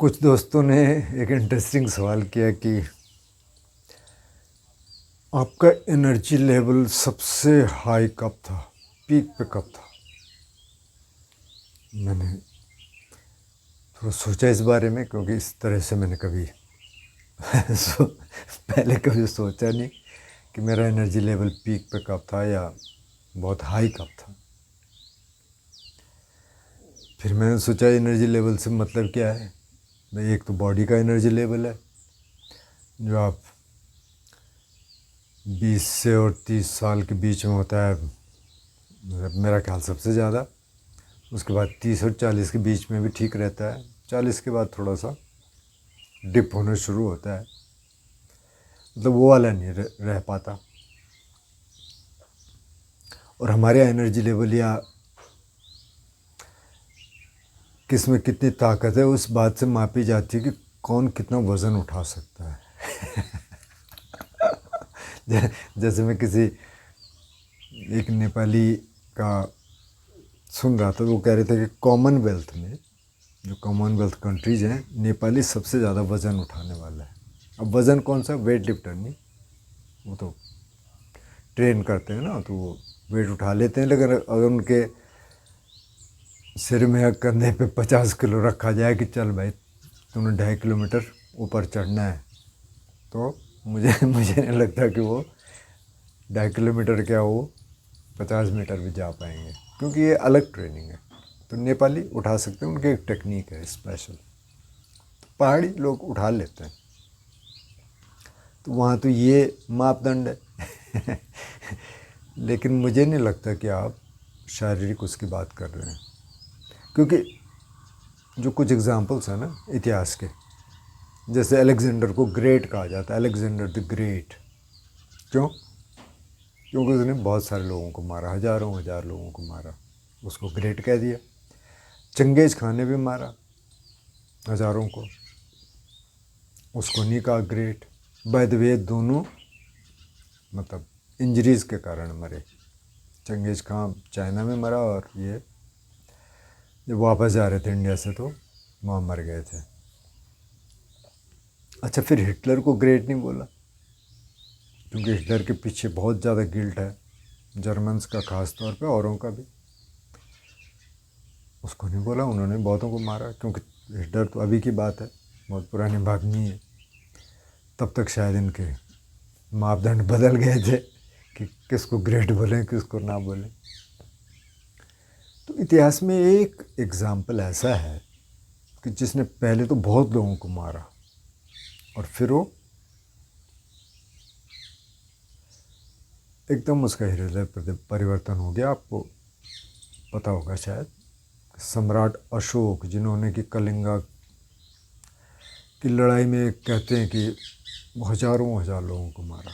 कुछ दोस्तों ने एक इंटरेस्टिंग सवाल किया कि आपका एनर्जी लेवल सबसे हाई कब था, पीक पे कब था। मैंने थोड़ा सोचा इस बारे में, क्योंकि इस तरह से मैंने कभी पहले कभी सोचा नहीं कि मेरा एनर्जी लेवल पीक पे कब था या बहुत हाई कब था। फिर मैंने सोचा एनर्जी लेवल से मतलब क्या है। भाई एक तो बॉडी का एनर्जी लेवल है जो आप 20 से और 30 साल के बीच में होता है, मेरा ख्याल सबसे ज़्यादा। उसके बाद 30 और 40 के बीच में भी ठीक रहता है। 40 के बाद थोड़ा सा डिप होना शुरू होता है, मतलब वो वाला नहीं रह पाता। और हमारे यहाँ एनर्जी लेवल या किस में कितनी ताकत है उस बात से मापी जाती है कि कौन कितना वज़न उठा सकता है। जैसे मैं किसी एक नेपाली का सुन रहा था, तो वो कह रहे थे कि कॉमनवेल्थ में, जो कॉमनवेल्थ कंट्रीज़ हैं, नेपाली सबसे ज़्यादा वज़न उठाने वाला है। अब वज़न कौन सा, वेट लिफ्टर नहीं, वो तो ट्रेन करते हैं ना, तो वो वेट उठा लेते हैं। लेकिन अगर उनके सिर में या कंधे पे 50 किलो रखा जाए कि चल भाई तूने 2.5 किलोमीटर ऊपर चढ़ना है, तो मुझे नहीं लगता कि वो 2.5 किलोमीटर क्या, वो 50 मीटर भी जा पाएंगे, क्योंकि ये अलग ट्रेनिंग है। तो नेपाली उठा सकते हैं, उनकी एक टेक्निक है स्पेशल। तो पहाड़ी लोग उठा लेते हैं, तो वहाँ तो ये मापदंड है। लेकिन मुझे नहीं लगता कि आप शारीरिक उसकी बात कर रहे हैं, क्योंकि जो कुछ एग्जांपल्स हैं ना इतिहास के, जैसे अलेक्जेंडर को ग्रेट कहा जाता है, अलेक्जेंडर द ग्रेट। क्यों? क्योंकि उसने बहुत सारे लोगों को मारा, हज़ारों हज़ार लोगों को मारा, उसको ग्रेट कह दिया। चंगेज़ खान ने भी मारा हज़ारों को, उसको नहीं कहा ग्रेट। बाय द वे दोनों मतलब इंजरीज़ के कारण मरे। चंगेज़ खान चाइना में मरा, और ये जब वापस जा रहे थे इंडिया से तो वहाँ मर गए थे। अच्छा, फिर हिटलर को ग्रेट नहीं बोला, क्योंकि हिटलर के पीछे बहुत ज़्यादा गिल्ट है, जर्मन्स का ख़ास तौर पे, औरों का भी। उसको नहीं बोला, उन्होंने बहुतों को मारा। क्योंकि हिटलर तो अभी की बात है, बहुत पुरानी बात नहीं है। तब तक शायद इनके मापदंड बदल गए थे कि किसको ग्रेट बोलें, किसको ना बोलें। तो इतिहास में एक एग्ज़ाम्पल ऐसा है कि जिसने पहले तो बहुत लोगों को मारा और फिर वो एकदम उसका हृदय परिवर्तन हो गया। आपको पता होगा शायद, सम्राट अशोक, जिन्होंने कि कलिंगा की लड़ाई में कहते हैं कि हज़ारों हज़ार लोगों को मारा,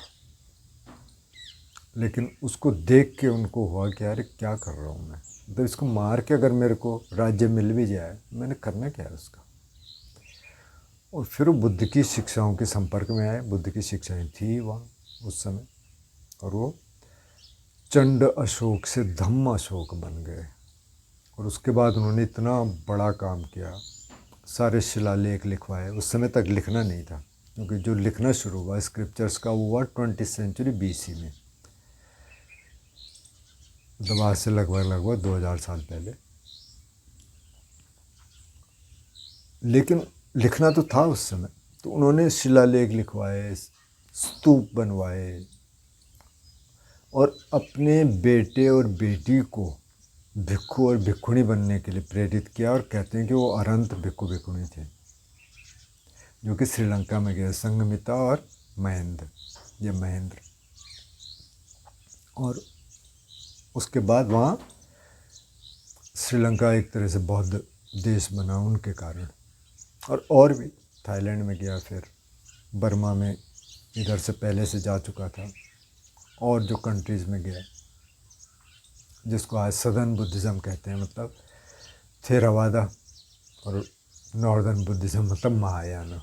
लेकिन उसको देख के उनको हुआ कि यार क्या कर रहा हूँ मैं, तो इसको मार के अगर मेरे को राज्य मिल भी जाए, मैंने करना क्या है उसका। और फिर वो बुद्ध की शिक्षाओं के संपर्क में आए। बुद्ध की शिक्षाएं थी वहाँ उस समय, और वो चंड अशोक से धम्म अशोक बन गए। और उसके बाद उन्होंने इतना बड़ा काम किया, सारे शिलालेख लिखवाए। उस समय तक लिखना नहीं था, क्योंकि जो लिखना शुरू हुआ स्क्रिप्चर्स का वो हुआ 20वीं सेंचुरी BC में, मतलब आज से लगभग 2000 साल पहले। लेकिन लिखना तो था उस समय, तो उन्होंने शिलालेख लिखवाए, स्तूप बनवाए, और अपने बेटे और बेटी को भिक्खु और भिक्खुणी बनने के लिए प्रेरित किया। और कहते हैं कि वो अरंत भिक्खु भिक्खुणी थे, जो कि श्रीलंका में गए, संघमित्रा और महेंद्र, ये महेंद्र। और उसके बाद वहाँ श्रीलंका एक तरह से बौद्ध देश बना उनके कारण। और भी थाईलैंड में गया, फिर बर्मा में इधर से पहले से जा चुका था, और जो कंट्रीज़ में गया जिसको आज सदर्न बुद्धिज़्म कहते हैं, मतलब थेरावादा, और नॉर्दर्न बुद्धिज़्म मतलब महायान।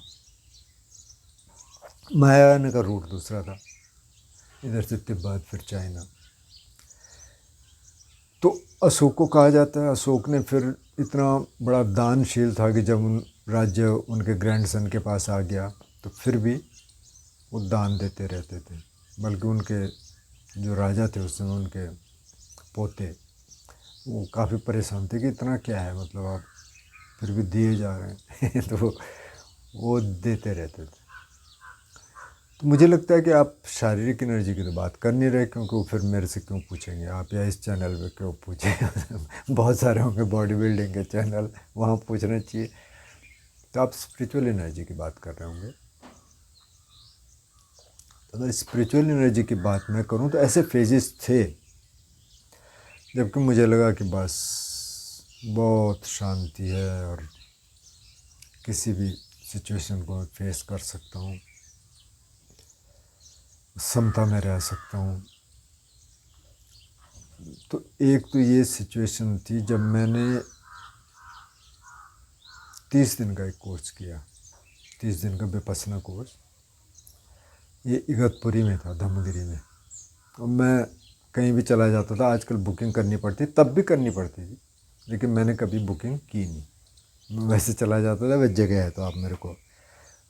महायान का रूट दूसरा था, इधर से तिब्बत, फिर चाइना। तो अशोक को कहा जाता है, अशोक ने फिर इतना बड़ा दानशील था कि जब राज्य उनके ग्रैंडसन के पास आ गया तो फिर भी वो दान देते रहते थे। बल्कि उनके जो राजा थे उस समय, उनके पोते, वो काफ़ी परेशान थे कि इतना क्या है, मतलब आप फिर भी दिए जा रहे हैं तो वो देते रहते थे। तो मुझे लगता है कि आप शारीरिक एनर्जी की तो बात कर नहीं रहे, क्योंकि वो फिर मेरे से क्यों पूछेंगे आप, या इस चैनल पे क्यों पूछें बहुत सारे होंगे बॉडी बिल्डिंग के चैनल, वहाँ पूछना चाहिए। तो आप स्पिरिचुअल एनर्जी की बात कर रहे होंगे। तो अगर स्पिरिचुअल एनर्जी की बात मैं करूँ तो ऐसे फेजेस थे जबकि मुझे लगा कि बस बहुत शांति है और किसी भी सिचुएशन को मैं फेस कर सकता हूँ, समता में रह सकता हूँ। तो एक तो ये सिचुएशन थी जब मैंने 30 दिन का एक कोर्स किया, 30 दिन का विपश्यना कोर्स। ये इगतपुरी में था, धम्मगिरी में। और मैं कहीं भी चला जाता था, आजकल बुकिंग करनी पड़ती, तब भी करनी पड़ती थी, लेकिन मैंने कभी बुकिंग की नहीं। मैं वैसे चला जाता था, वह जगह है तो आप मेरे को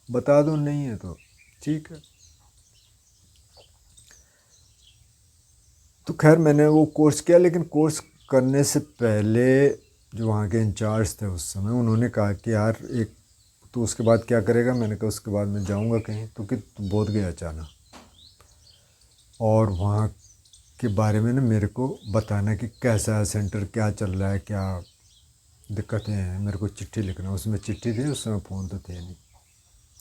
बता दो, नहीं है तो ठीक है। तो खैर मैंने वो कोर्स किया, लेकिन कोर्स करने से पहले जो वहाँ के इंचार्ज थे उस समय, उन्होंने कहा कि यार एक तो उसके बाद क्या करेगा। मैंने कहा उसके बाद मैं जाऊँगा कहीं, तो कि बोध गया जाना और वहाँ के बारे में ना मेरे को बताना कि कैसा है सेंटर, क्या चल रहा है, क्या दिक्कतें हैं। मेरे को चिट्ठी लिखना, उसमें चिट्ठी थी, उस समय फ़ोन तो थे नहीं,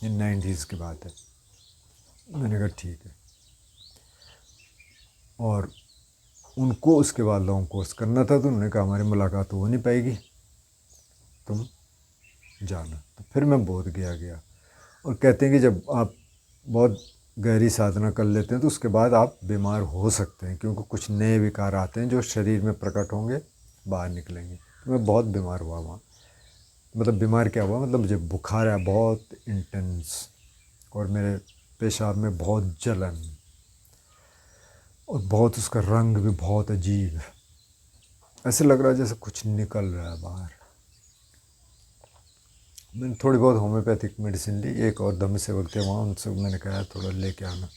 ये 90s की बात है। मैंने कहा ठीक है। और उनको उसके बाद लॉन्ग कोर्स करना था, तो उन्होंने कहा हमारी मुलाकात हो नहीं पाएगी, तुम जाना। तो फिर मैं बोध गया। और कहते हैं कि जब आप बहुत गहरी साधना कर लेते हैं तो उसके बाद आप बीमार हो सकते हैं, क्योंकि कुछ नए विकार आते हैं जो शरीर में प्रकट होंगे, बाहर निकलेंगे। तो मैं बहुत बीमार हुआ वहाँ। मतलब बीमार क्या हुआ, मतलब मुझे बुखार आया बहुत इंटेंस, और मेरे पेशाब में बहुत जलन, और बहुत उसका रंग भी बहुत अजीब, ऐसे लग रहा है जैसे कुछ निकल रहा है बाहर। मैंने थोड़ी बहुत होम्योपैथिक मेडिसिन ली, एक और धम्म सेवक थे वहाँ, उनसे मैंने कहा थोड़ा लेके आना।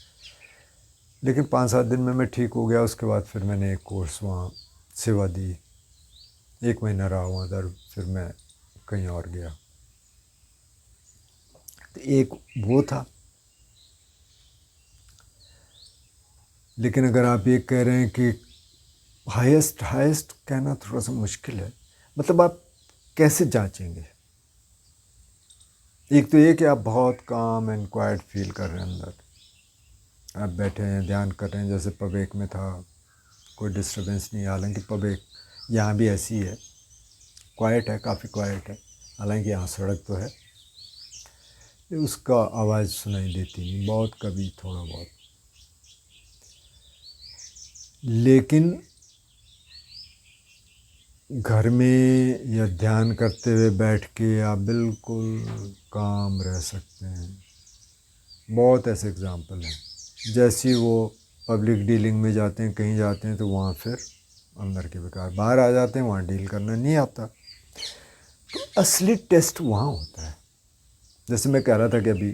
लेकिन 5-7 दिन में मैं ठीक हो गया। उसके बाद फिर मैंने एक कोर्स वहाँ सेवा दी, 1 महीना रहा वहाँ दर, फिर मैं कहीं और गया। तो एक वो था। लेकिन अगर आप ये कह रहे हैं कि हाईएस्ट कहना थोड़ा सा मुश्किल है। मतलब आप कैसे जांचेंगे? एक तो ये कि आप बहुत काम एंड क्वाइट फील कर रहे हैं अंदर, आप बैठे हैं ध्यान कर रहे हैं, जैसे पवेक में था, कोई डिस्टर्बेंस नहीं। हालांकि पवेक यहाँ भी ऐसी है, क्वाइट है, काफ़ी क्वाइट है। हालांकि यहाँ सड़क तो है, उसका आवाज़ सुनाई देती नहीं, बहुत कभी थोड़ा बहुत। लेकिन घर में या ध्यान करते हुए बैठ के आप बिल्कुल काम रह सकते हैं। बहुत ऐसे एग्जाम्पल हैं। जैसे वो पब्लिक डीलिंग में जाते हैं, कहीं जाते हैं, तो वहाँ फिर अंदर के विकार बाहर आ जाते हैं, वहाँ डील करना नहीं आता। तो असली टेस्ट वहाँ होता है। जैसे मैं कह रहा था कि अभी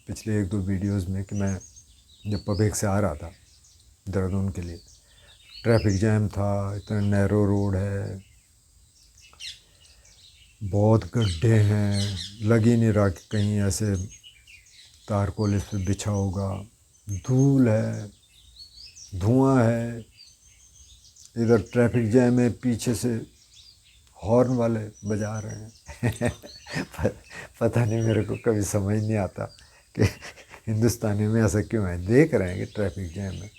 पिछले 1-2 वीडियोस में कि मैं जब पवेक से आ रहा था देहरादून के लिए, ट्रैफिक जैम था, इतना नैरो रोड है, बहुत गड्ढे हैं, लग ही नहीं रहा कि कहीं ऐसे तारकोल इस पर बिछा होगा, धूल है, धुआं है, इधर ट्रैफिक जैम है, पीछे से हॉर्न वाले बजा रहे हैं पता नहीं, मेरे को कभी समझ नहीं आता कि हिंदुस्तानी में ऐसा क्यों है। देख रहे हैं कि ट्रैफिक जैम है।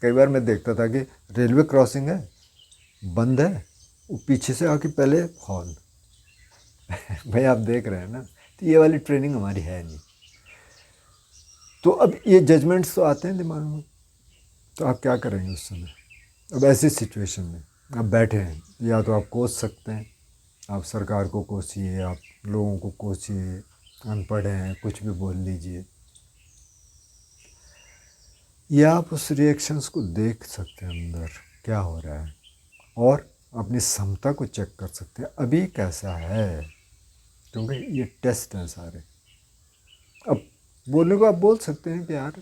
कई बार मैं देखता था कि रेलवे क्रॉसिंग है, बंद है, वो पीछे से आके पहले हॉर्न भाई आप देख रहे हैं ना। तो ये वाली ट्रेनिंग हमारी है नहीं। तो अब ये जजमेंट्स तो आते हैं दिमाग में, तो आप क्या करेंगे उस समय? अब ऐसी सिचुएशन में आप बैठे हैं, या तो आप कोस सकते हैं, आप सरकार को कोसिए, आप लोगों को कोसिए, अनपढ़ हैं कुछ भी बोल लीजिए, या आप उस रिएक्शंस को देख सकते हैं अंदर क्या हो रहा है, और अपनी क्षमता को चेक कर सकते हैं अभी कैसा है। क्योंकि ये टेस्ट हैं सारे। अब बोलने को आप बोल सकते हैं कि यार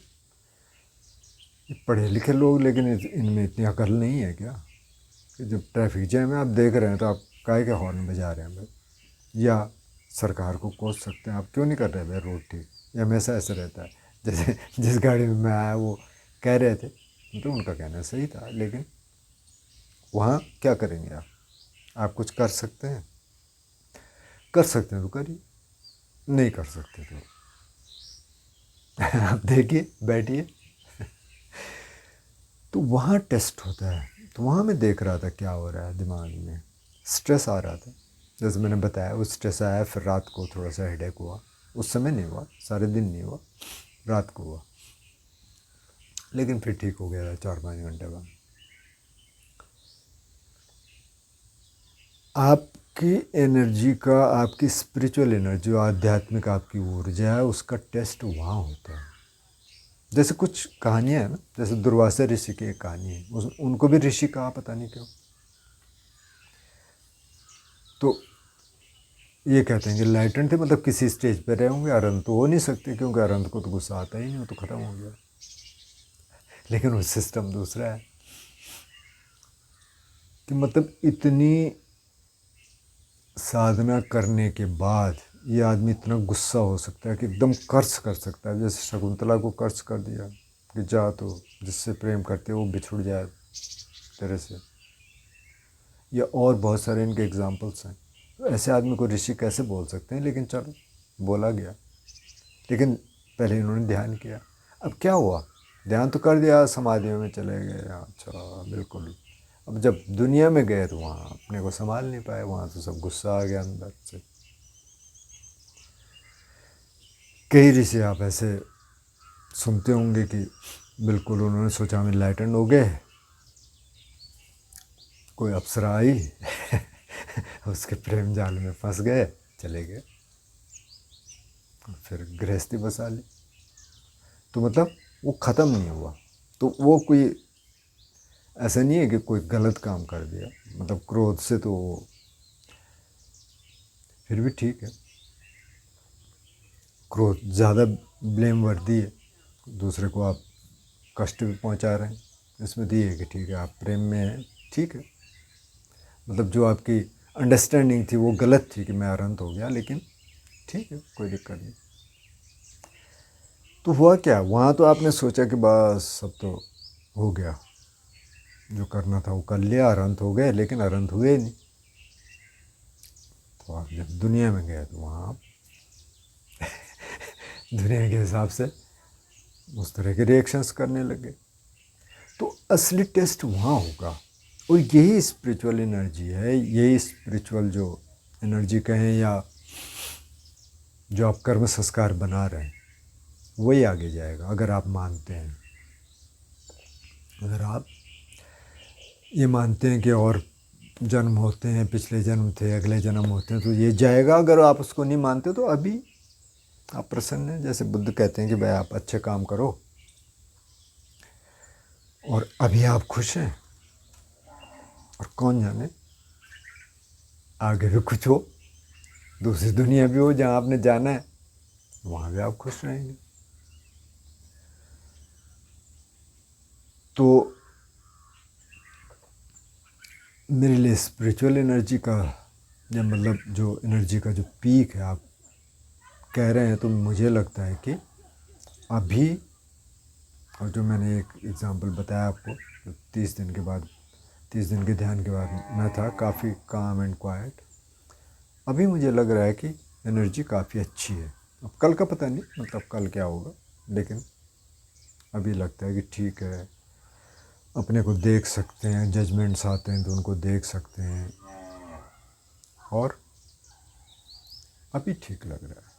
ये पढ़े लिखे लोग, लेकिन इनमें इतनी अकल नहीं है क्या कि जब ट्रैफिक जैम है आप देख रहे हैं तो आप काहे के हॉर्न बजा रहे हैं भाई। या सरकार को कोस सकते हैं, आप क्यों नहीं कर रहे भाई रोड ठीक। या हमेशा ऐसा रहता है, जैसे जिस गाड़ी में मैं आया वो कह रहे थे, तो उनका कहना सही था, लेकिन वहाँ क्या करेंगे आप कुछ कर सकते हैं? कर सकते हैं तो करिए, नहीं कर सकते तो आप देखिए, बैठिए। तो वहाँ टेस्ट होता है। तो वहाँ मैं देख रहा था क्या हो रहा है दिमाग में, स्ट्रेस आ रहा था। जैसे मैंने बताया वो स्ट्रेस आया, फिर रात को थोड़ा सा हेडेक हुआ। उस समय नहीं हुआ, सारे दिन नहीं हुआ, रात को हुआ, लेकिन फिर ठीक हो गया था 4-5 घंटे बाद। आपकी एनर्जी का, आपकी स्पिरिचुअल एनर्जी, आध्यात्मिक आपकी ऊर्जा है, उसका टेस्ट वहाँ होता है। जैसे कुछ कहानियाँ हैं ना, जैसे दुर्वासा ऋषि की एक कहानी है, उनको भी ऋषि कहा, पता नहीं क्यों। तो ये कहते हैं कि लाइटेंड थे, मतलब किसी स्टेज पे रहे होंगे, अरंत तो हो नहीं सकते क्योंकि अरंत को तो गुस्सा आता ही नहीं, वो तो ख़त्म हो गया। लेकिन वो सिस्टम दूसरा है कि मतलब इतनी साधना करने के बाद ये आदमी इतना गुस्सा हो सकता है कि एकदम कर्ज कर सकता है। जैसे शकुंतला को कर्ज कर दिया कि जा तो जिससे प्रेम करते वो बिछुड़ जाए तेरे से, या और बहुत सारे इनके एग्जाम्पल्स हैं। तो ऐसे आदमी को ऋषि कैसे बोल सकते हैं, लेकिन चलो बोला गया। लेकिन पहले इन्होंने ध्यान किया। अब क्या हुआ, ध्यान तो कर दिया, समाधियों में चले गए, अच्छा बिल्कुल। अब जब दुनिया में गए तो वहाँ अपने को संभाल नहीं पाए, वहाँ तो सब गुस्सा आ गया अंदर से। कई ऋषि आप ऐसे सुनते होंगे कि बिल्कुल उन्होंने सोचा हम इनलाइटेंड हो गए, कोई अप्सरा आई उसके प्रेम जाल में फंस गए, चले गए, फिर गृहस्थी बसा ली। तो मतलब वो ख़त्म नहीं हुआ। तो वो कोई ऐसा नहीं है कि कोई गलत काम कर दिया, मतलब क्रोध से, तो फिर भी ठीक है। क्रोध ज़्यादा ब्लेम वर्दी है, दूसरे को आप कष्ट भी पहुंचा रहे हैं। इसमें तो ये है कि ठीक है आप प्रेम में हैं, ठीक है, मतलब जो आपकी अंडरस्टैंडिंग थी वो गलत थी कि मैं अरंत हो गया, लेकिन ठीक है कोई दिक्कत नहीं। तो हुआ क्या, वहाँ तो आपने सोचा कि बस सब तो हो गया, जो करना था वो कर लिया, अरंत हो गए, लेकिन अरंत हुए नहीं। तो आप जब दुनिया में गए तो वहाँ आप दुनिया के हिसाब से उस तरह के रिएक्शंस करने लगे। तो असली टेस्ट वहाँ होगा। और यही स्पिरिचुअल एनर्जी है, यही स्पिरिचुअल जो एनर्जी कहें, या जो आप कर्म संस्कार बना रहे हैं, वही आगे जाएगा। अगर आप मानते हैं, अगर आप ये मानते हैं कि और जन्म होते हैं, पिछले जन्म थे, अगले जन्म होते हैं, तो ये जाएगा। अगर आप उसको नहीं मानते तो अभी आप प्रसन्न हैं। जैसे बुद्ध कहते हैं कि भाई आप अच्छे काम करो और अभी आप खुश हैं, और कौन जाने आगे भी कुछ हो, दूसरी दुनिया भी हो जहाँ आपने जाना है, वहाँ भी आप खुश रहेंगे। तो मेरे लिए स्पिरिचुअल एनर्जी का, या मतलब जो एनर्जी का जो पीक है आप कह रहे हैं, तो मुझे लगता है कि अभी, और जो मैंने एक एग्ज़ाम्पल बताया आपको, 30 दिन के बाद, 30 दिन के ध्यान के बाद मैं था काफ़ी काम एंड क्वाइट। अभी मुझे लग रहा है कि एनर्जी काफ़ी अच्छी है। अब कल का पता नहीं, मतलब कल क्या होगा, लेकिन अभी लगता है कि ठीक है, अपने को देख सकते हैं, जजमेंट्स आते हैं तो उनको देख सकते हैं, और अभी ठीक लग रहा है।